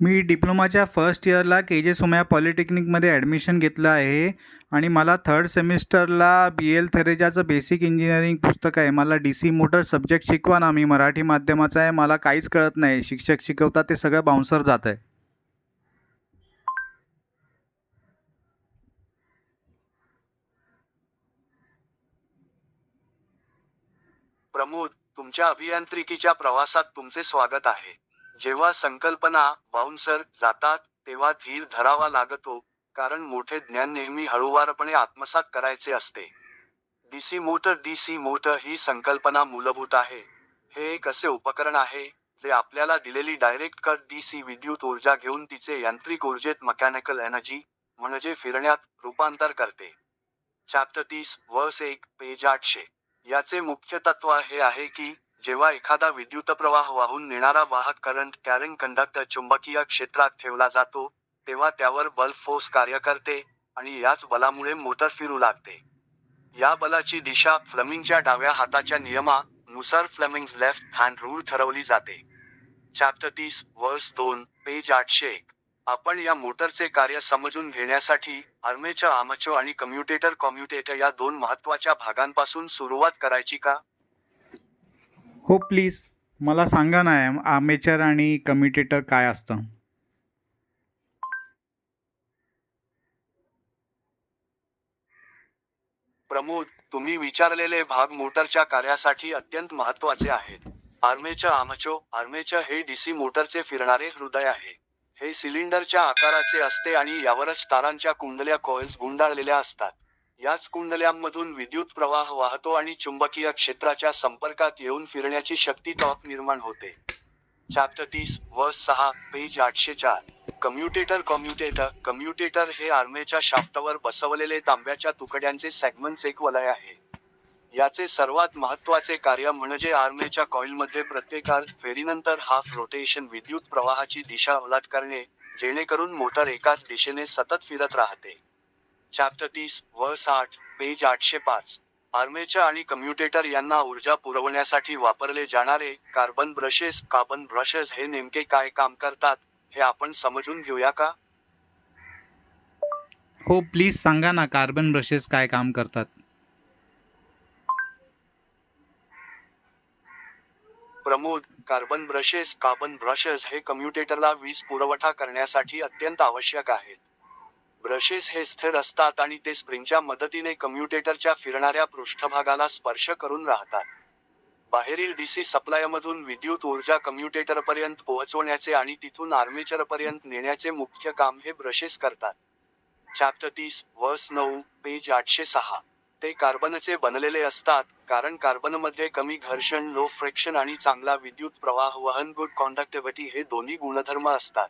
मी डिप्लोमाच्या first इयरला के जे Somaiya पॉलिटेक्निकमध्ये admission घेतलं आहे आणि मला थर्ड सेमिस्टरला बी एल थेरेजाचं बेसिक इंजिनिअरिंग पुस्तक आहे. मला डी सी मोटर सब्जेक्ट शिकवा ना. मी मराठी माध्यमाचा आहे, मला काहीच कळत नाही. शिक्षक शिकवतात ते सगळं बाउन्सर जात आहे. प्रमोद, तुमच्या अभियांत्रिकीच्या प्रवासात तुमचे स्वागत आहे. जेव्हा संकल्पना बाउन्सर जातात तेव्हा धीर धरावा लागतो, कारण मोठे ज्ञान नेहमी हळूवारपणे आत्मसात करायचे असते. डीसी मोटर ही संकल्पना मूलभूत आहे. हे एक असे उपकरण आहे जे आपल्याला दिलेली डायरेक्ट कट डीसी विद्युत ऊर्जा घेऊन तिचे यांत्रिक ऊर्जेत मेकॅनिकल एनर्जी म्हणजे फिरण्यात रूपांतर करते. चॅप्टर 30 वर्स 1 पेज 800. याचे मुख्य तत्व हे आहे की जेव्हा एखादा विद्युतप्रवाह वाहून नेणारा वाहक करंट कॅरिंग कंडक्टर चुंबकीय क्षेत्रात ठेवला जातो, तेव्हा त्यावर बल फोर्स कार्य करते आणि याच बलामुळे मोटर फिरू लागते. या बलाची दिशा फ्लेमिंगच्या डाव्या हाताच्या नियमानुसार फ्लेमिंग्ज लेफ्ट हँड रूल ठरवली जाते. चॅप्टर 30 वर्स 2 पेज 801. आपण या मोटरचे कार्य समजून घेण्यासाठी आर्मेचर आणि कम्युटेटर या दोन महत्त्वाच्या भागांपासून सुरुवात करायची का? हो प्लीज, मला सांगा ना आर्मेचर आणि कम्युटेटर काय असतं. प्रमोद, तुम्ही विचारलेले भाग मोटरच्या कार्यासाठी अत्यंत महत्त्वाचे आहेत. आर्मेचर हे डीसी मोटरचे फिरणारे हृदय आहे. हे सिलिंडरच्या आकाराचे असते आणि यावरच तारांच्या कुंडल्या कॉइल्स गुंडाळलेल्या असतात. याच कुंडल्यांमधून विद्युत प्रवाह वाहतो आणि चुंबकीय क्षेत्राच्या संपर्कात येऊन फिरण्याची शक्ती टॉर्क निर्माण होते. चॅप्टर 30 वर्स 6 पेज 804. कम्युटेटर हे आर्मेच्या शाफ्टवर बसवलेले तांब्याच्या तुकड्यांचे सेगमेंट्स एक वलय आहे. याचे सर्वात महत्त्वाचे कार्य म्हणजे आर्मेच्या कॉइलमध्ये प्रत्येक अर्ध फेरीनंतर हाफ रोटेशन विद्युत प्रवाहाची दिशा उलट करणे, जेणेकरून मोटर एकाच दिशेने सतत फिरत राहते. चॅप्टर 30 वर्स 8 पेज 805. आर्मेचर आणि कम्युटेटर यांना ऊर्जा पुरवण्यासाठी वापरले जाणारे कार्बन ब्रशेस हे नेमके काय काम करतात हे आपण समजून घेऊया का? हो प्लीज सांगा ना, कार्बन ब्रशेस काय काम करतात. प्रमोद, कार्बन ब्रशेस हे कम्युटेटरला वीज पुरवठा करण्यासाठी अत्यंत आवश्यक आहेत. ब्रशेस हे स्थिर असतात आणि ते स्प्रिंगच्या मदतीने कम्युटेटरच्या फिरणाऱ्या पृष्ठभागाला स्पर्श करून राहतात. बाहेरील डीसी सप्लायमधून विद्युत ऊर्जा कम्युटेटरपर्यंत पोहोचवण्याचे आणि तिथून आर्मेचरपर्यंत नेण्याचे मुख्य काम हे ब्रशेस करतात. चॅप्टर 30 वर्स 9 पेज 806. ते कार्बनचे बनलेले असतात, कारण कार्बनमध्ये कमी घर्षण, लो फ्रिक्शन आणि चांगला विद्युत प्रवाह वहन गुड कॉन्डक्टिव्हिटी हे दोन्ही गुणधर्म असतात.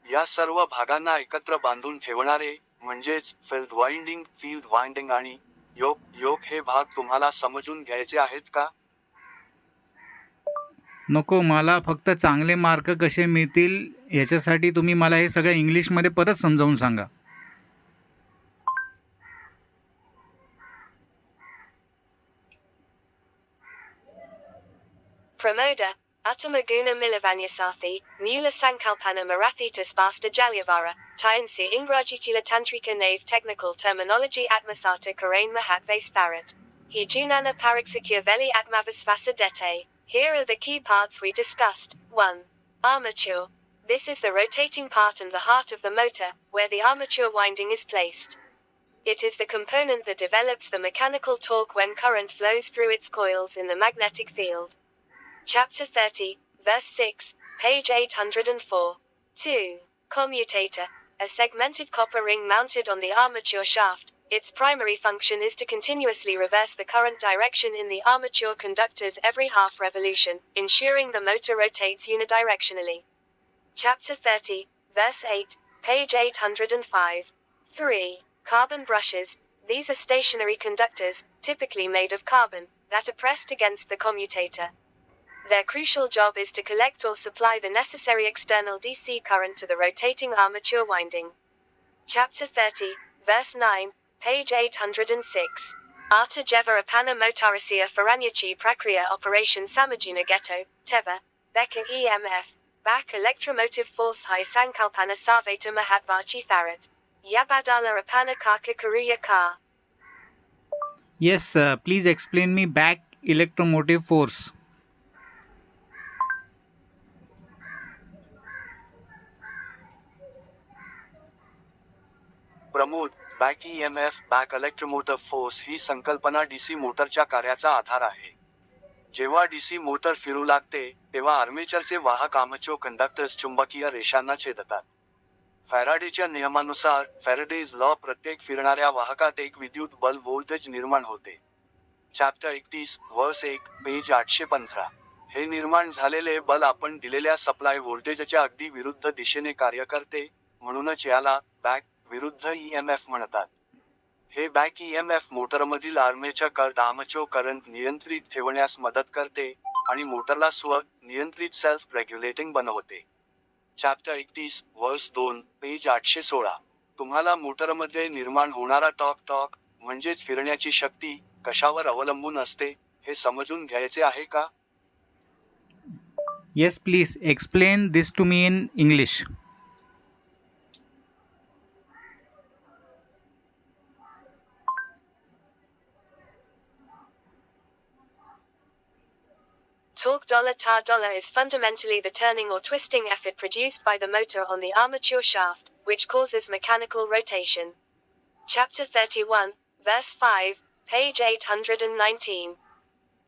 या सर्व भागांना एकत्र बांधून ठेवणारे म्हणजेच फील्ड वाइंडिंग आणि योक हे भाग तुम्हाला समजून घ्यायचे आहेत का? नको, मला फक्त चांगले मार्क कसे मिळतील याच्यासाठी तुम्ही मला हे सगळं इंग्लिशमध्ये परत समजावून सांगा. Pramoda, Attamaguna Milavanyasathi, Mula Sankalpana Marathitas Basta Jalyavara, Tayansi Ingrajitila Tantrika Nave Technical Terminology Atmasata Karain Mahatvas Tharat. Hijunana Pariksikya Veli Atmavasvasa Dete. Here are the key parts we discussed. 1. Armature. This is the rotating part and the heart of the motor, where the armature winding is placed. It is the component that develops the mechanical torque when current flows through its coils in the magnetic field. Chapter 30, verse 6, page 804. 2. Commutator. A segmented copper ring mounted on the armature shaft. Its primary function is to continuously reverse the current direction in the armature conductors every half revolution, ensuring the motor rotates unidirectionally. Chapter 30, verse 8, page 805. 3. Carbon brushes. These are stationary conductors, typically made of carbon, that are pressed against the commutator. Their crucial job is to collect or supply the necessary external DC current to the rotating armature winding. Chapter 30, verse 9, page 806. Arta Jeva Apana Motarisia Faranyachi Prakriya Operation Samajina Ghetto, Teva, Becca EMF. back electromotive force high sankalpana sarveta mahatvachi tharat. Yabadala apana kaka karuya ka. Yes, please explain me back electromotive force. Pramod, back EMF back electromotor force ही संकल्पना DC मोटरच्या कार्याचा आधार आहे. जेव्हा DC motor फिरू लागते तेव्हा आर्मेचरचे वाहक आर्मेचर कंडक्टर्स चुंबकीय रेषांना छेदतात. फॅराडेच्या नियमानुसार फॅराडेज लॉ प्रत्येक फिरणाऱ्या वाहकात एक विद्युत बल व्होल्टेज निर्माण होते. चॅप्टर 31 वर्स 1 पेज 815. हे निर्माण झालेले बल आपण दिलेल्या सप्लाय व्होल्टेजच्या अगदी विरुद्ध दिशेने कार्य करते, म्हणूनच याला बॅक विरुद्ध EMF म्हणतात. हे बॅक EMF मोटरमधील आर्मेचर करंट नियंत्रित ठेवण्यास मदत करते आणि मोटरला नियंत्रित सेल्फ रेग्युलेटिंग बनवते. चॅप्टर 31 वर्स 2 पेज 816. तुम्हाला मोटरमध्ये निर्माण होणारा टॉर्क म्हणजेच फिरण्याची शक्ती कशावर अवलंबून असते हे समजून घ्यायचे आहे का? Yes, please explain this to me in English. Torque $tar is fundamentally the turning or twisting effort produced by the motor on the armature shaft, which causes mechanical rotation. Chapter 31, verse 5, page 819.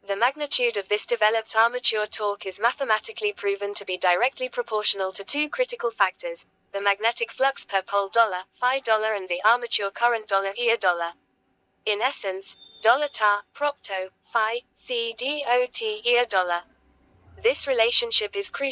The magnitude of this developed armature torque is mathematically proven to be directly proportional to two critical factors: the magnetic flux per pole $phi and the armature current $. In essence, $tar, propto, phi, c dot $. This relationship is crucial